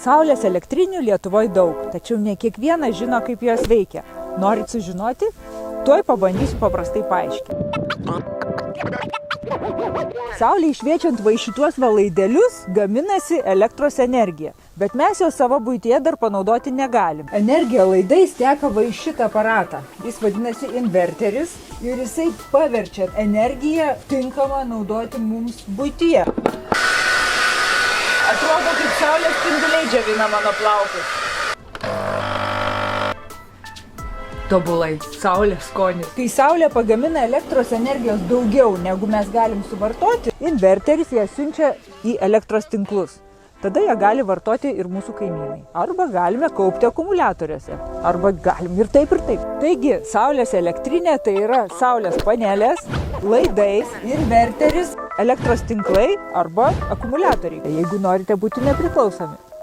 Saulės elektrinių Lietuvoje daug, tačiau ne kiekvienas žino, kaip jos veikia. Norit sužinoti? Tuoj pabandysiu paprastai paaiškinti. Saulei šviečiant va šituos laidelius gaminasi elektros energija, bet mes jo savo buityje dar panaudoti negalim. Energija laidais teka va į šitą aparatą. Jis vadinasi inverteris ir jisai paverčia energiją tinkamą naudoti mums buityje. Atrodo, kaip saulės spinduliai džiovina mano plaukus. Tobulai, saulės skonis. Kai saulė pagamina elektros energijos daugiau, negu mes galim suvartoti, inverteris ją siunčia į elektros tinklus. Tada ją gali vartoti ir mūsų kaimynai. Arba galime kaupti akumuliatoriuose. Arba galim ir taip ir taip. Taigi, saulės elektrinė tai yra saulės panelės, laidais, inverteris, elektros tinklai arba akumuliatoriai, jeigu norite būti nepriklausomi.